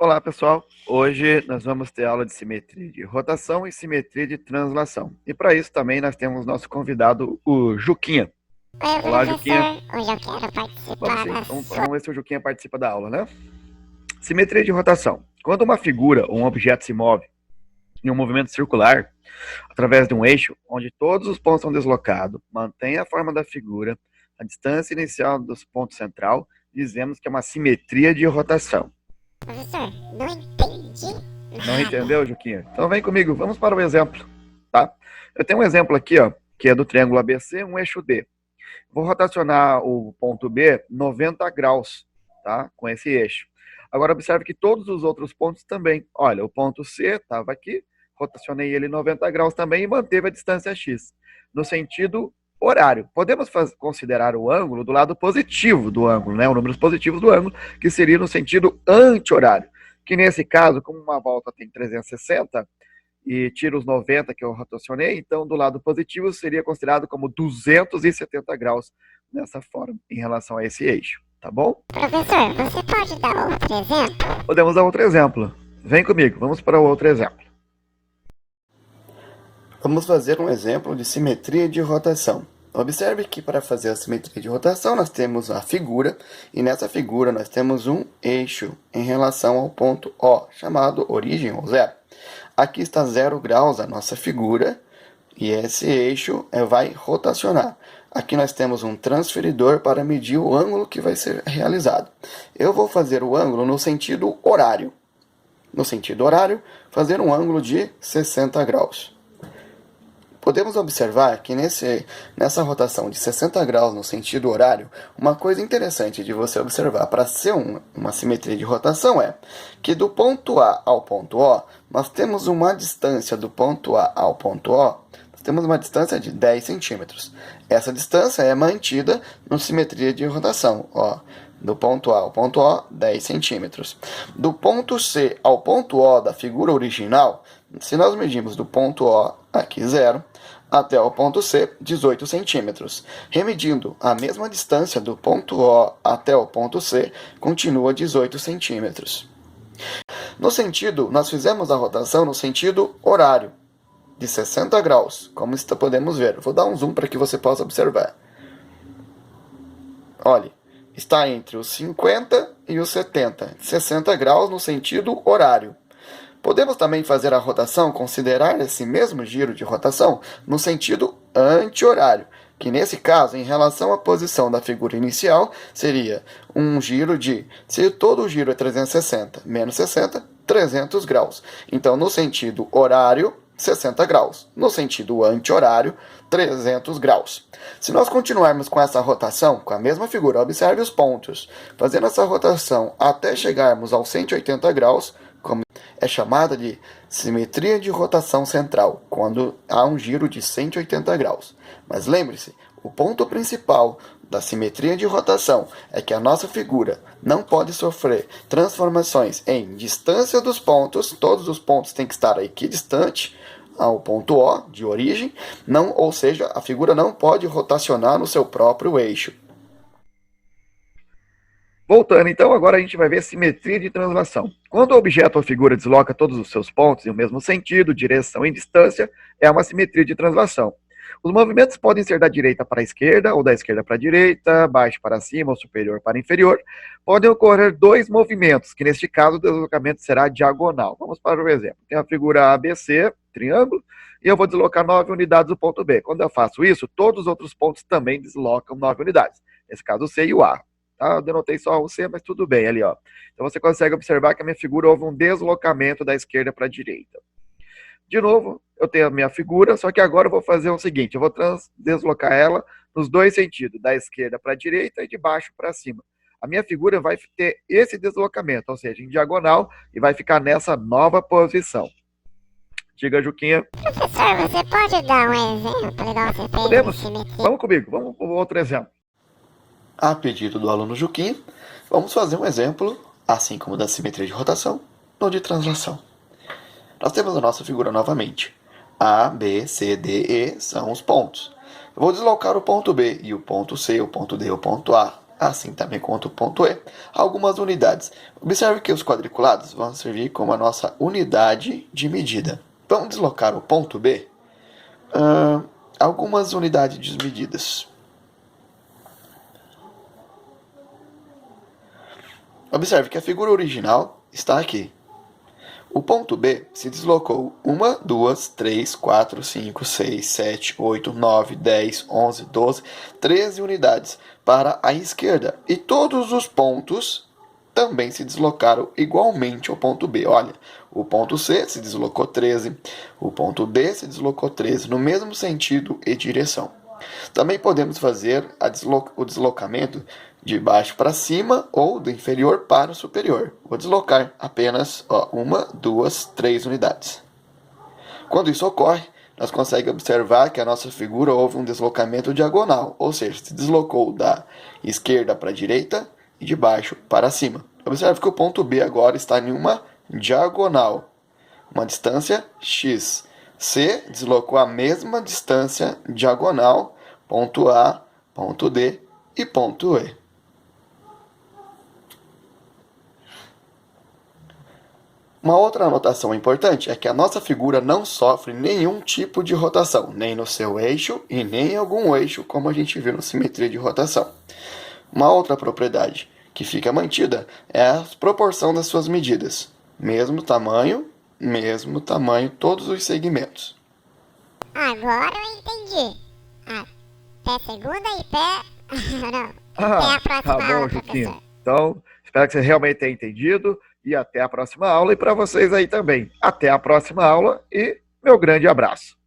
Olá, pessoal. Hoje nós vamos ter aula de simetria de rotação e simetria de translação. E para isso também nós temos nosso convidado, o Juquinha. Oi, Olá, Juquinha. professor. Hoje eu quero Vamos participar sim. da sua. Vamos ver se o Juquinha participa da aula, né? Simetria de rotação. Quando uma figura ou um objeto se move em um movimento circular através de um eixo, onde todos os pontos são deslocados, mantém a forma da figura, a distância inicial dos pontos central, dizemos que é uma simetria de rotação. Professor, não entendi Não nada. entendeu, Juquinha? Então vem comigo, vamos para o exemplo, tá? Eu tenho um exemplo aqui, ó, que é do triângulo ABC, um eixo D. Vou rotacionar o ponto B 90 graus, tá? Com esse eixo. Agora observe que todos os outros pontos também. Olha, o ponto C estava aqui, rotacionei ele 90 graus também e manteve a distância x, no sentido horário. Podemos considerar o ângulo do lado positivo do ângulo, né? Os números positivos do ângulo, que seria no sentido anti-horário. Que nesse caso, como uma volta tem 360, e tiro os 90 que eu rotacionei, então do lado positivo seria considerado como 270 graus nessa forma, em relação a esse eixo, tá bom? Professor, você pode dar outro exemplo? Podemos dar outro exemplo. Vem comigo, vamos para o outro exemplo. Vamos fazer um exemplo de simetria de rotação. Observe que para fazer a simetria de rotação nós temos a figura, e nessa figura nós temos um eixo em relação ao ponto O, chamado origem ou zero. Aqui está 0 graus a nossa figura, e esse eixo vai rotacionar. Aqui nós temos um transferidor para medir o ângulo que vai ser realizado. Eu vou fazer o ângulo no sentido horário. No sentido horário, fazer um ângulo de 60 graus. Podemos observar que nessa rotação de 60 graus no sentido horário, uma coisa interessante de você observar para ser uma simetria de rotação é que do ponto A ao ponto O, nós temos uma distância do ponto A ao ponto O, nós temos uma distância de 10 centímetros. Essa distância é mantida no simetria de rotação, ó. Do ponto A ao ponto O, 10 centímetros. Do ponto C ao ponto O da figura original, se nós medirmos do ponto O, aqui 0, até o ponto C, 18 centímetros. Remedindo a mesma distância do ponto O até o ponto C, continua 18 centímetros. No sentido, nós fizemos a rotação no sentido horário, de 60 graus, como podemos ver. Vou dar um zoom para que você possa observar. Olhe, está entre os 50 e os 70, 60 graus no sentido horário. Podemos também fazer a rotação, considerar esse mesmo giro de rotação no sentido anti-horário, que nesse caso, em relação à posição da figura inicial, seria um giro de, se todo o giro é 360 menos 60, 300 graus. Então, no sentido horário, 60 graus. No sentido anti-horário, 300 graus. Se nós continuarmos com essa rotação, com a mesma figura, observe os pontos, fazendo essa rotação até chegarmos aos 180 graus, como é chamada de simetria de rotação central, quando há um giro de 180 graus. Mas lembre-se, o ponto principal da simetria de rotação é que a nossa figura não pode sofrer transformações em distância dos pontos, todos os pontos têm que estar equidistante ao ponto O, de origem, não, ou seja, a figura não pode rotacionar no seu próprio eixo. Voltando, então, agora a gente vai ver simetria de translação. Quando o objeto ou figura desloca todos os seus pontos em o mesmo sentido, direção e distância, é uma simetria de translação. Os movimentos podem ser da direita para a esquerda, ou da esquerda para a direita, baixo para cima, ou superior para inferior. Podem ocorrer dois movimentos, que neste caso o deslocamento será diagonal. Vamos para o exemplo. Tem a figura ABC, triângulo, e eu vou deslocar 9 unidades do ponto B. Quando eu faço isso, todos os outros pontos também deslocam 9 unidades. Nesse caso, o C e o A. Tá? Eu denotei só o C, mas tudo bem ali, ó. Então você consegue observar que a minha figura houve um deslocamento da esquerda para a direita. De novo, eu tenho a minha figura, só que agora eu vou fazer o seguinte, eu vou deslocar ela nos dois sentidos, da esquerda para a direita e de baixo para cima. A minha figura vai ter esse deslocamento, ou seja, em diagonal, e vai ficar nessa nova posição. Diga, Juquinha. Professor, você pode dar um exemplo igual você fez Podemos? de simetria? Vamos comigo, vamos para outro exemplo. A pedido do aluno Juquinha, vamos fazer um exemplo, assim como da simetria de rotação, no de translação. Nós temos a nossa figura novamente. A, B, C, D, E são os pontos. Eu vou deslocar o ponto B e o ponto C, o ponto D e o ponto A assim também quanto o ponto E, algumas unidades. Observe que os quadriculados vão servir como a nossa unidade de medida. Vamos deslocar o ponto B? Algumas unidades de medidas. Observe que a figura original está aqui. O ponto B se deslocou 1, 2, 3, 4, 5, 6, 7, 8, 9, 10, 11, 12, 13 unidades para a esquerda. E todos os pontos também se deslocaram igualmente ao ponto B. Olha, o ponto C se deslocou 13, o ponto D se deslocou 13, no mesmo sentido e direção. Também podemos fazer o deslocamento de baixo para cima ou do inferior para o superior. Vou deslocar apenas 1, 2, 3 unidades. Quando isso ocorre, nós conseguimos observar que a nossa figura houve um deslocamento diagonal, ou seja, se deslocou da esquerda para a direita e de baixo para cima. Observe que o ponto B agora está em uma diagonal, uma distância x. C deslocou a mesma distância diagonal, ponto A, ponto D e ponto E. Uma outra anotação importante é que a nossa figura não sofre nenhum tipo de rotação, nem no seu eixo e nem em algum eixo, como a gente viu na simetria de rotação. Uma outra propriedade que fica mantida é a proporção das suas medidas. Mesmo tamanho, todos os segmentos. Agora eu entendi. Até segunda e pé... Não. Até a próxima Tá bom, aula, Chiquinho. professor. Então, espero que você realmente tenha entendido e até a próxima aula. E para vocês aí também, até a próxima aula e meu grande abraço.